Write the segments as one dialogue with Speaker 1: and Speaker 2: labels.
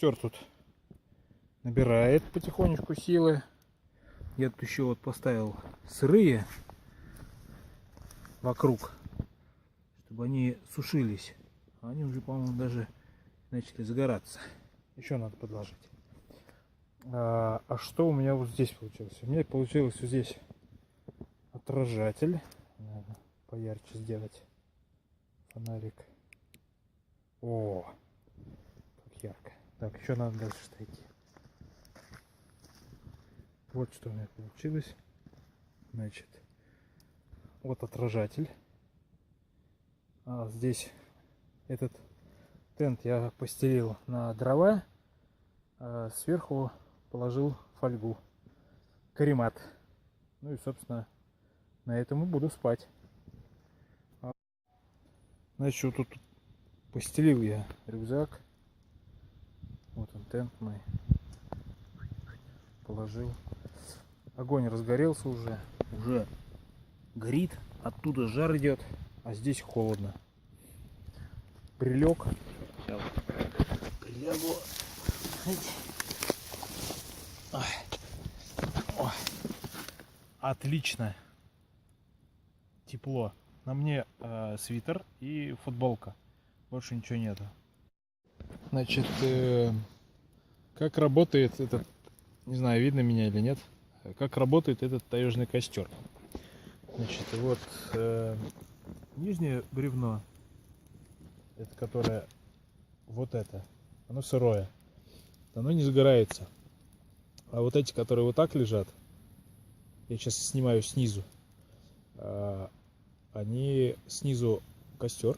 Speaker 1: Костер тут набирает потихонечку силы. Я тут еще вот поставил сырые вокруг, чтобы они сушились. Они уже, по-моему, даже начали загораться. Еще надо подложить. А что у меня вот здесь получилось? У меня получилось вот здесь отражатель. Надо поярче сделать фонарик. О, как ярко. Так, еще надо дальше дойти. Вот что у меня получилось. Значит, вот отражатель. Здесь этот тент я постелил на дрова, а сверху положил фольгу, каремат. Ну и, собственно, на этом и буду спать. Значит, вот тут постелил я рюкзак. Вот он, тент мой. Положил. Огонь разгорелся уже. Уже горит. Оттуда жар идет. А здесь холодно. Прилег. Сейчас прилягу. Ой. Отлично. Тепло. На мне свитер и футболка. Больше ничего нету. Значит, как работает этот, не знаю, видно меня или нет, как работает этот таежный костер. Значит, вот нижнее бревно, это которое вот это, оно сырое, оно не загорается. А вот эти, которые вот так лежат, я сейчас снимаю снизу, они снизу костер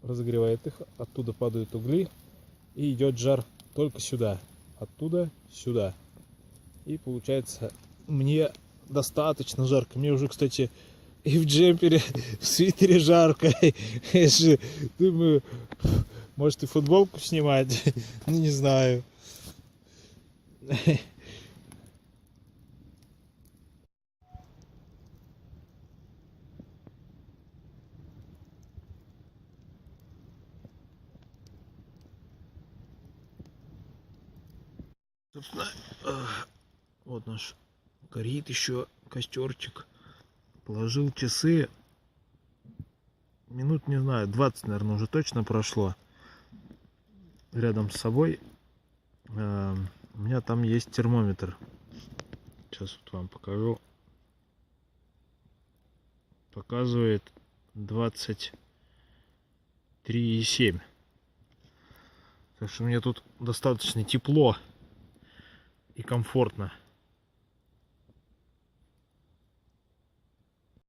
Speaker 1: разогревает их, оттуда падают угли и идет жар только сюда, оттуда сюда. И получается мне достаточно жарко. Мне уже, кстати, и в джемпере, в свитере жарко. Я же думаю, может и футболку снимать, ну не знаю. Собственно, вот наш горит еще костерчик. Положил часы. Минут, не знаю, 20, наверное, уже точно прошло. Рядом с собой у меня там есть термометр. Сейчас вот вам покажу. Показывает 23,7. Так что мне тут достаточно тепло и комфортно.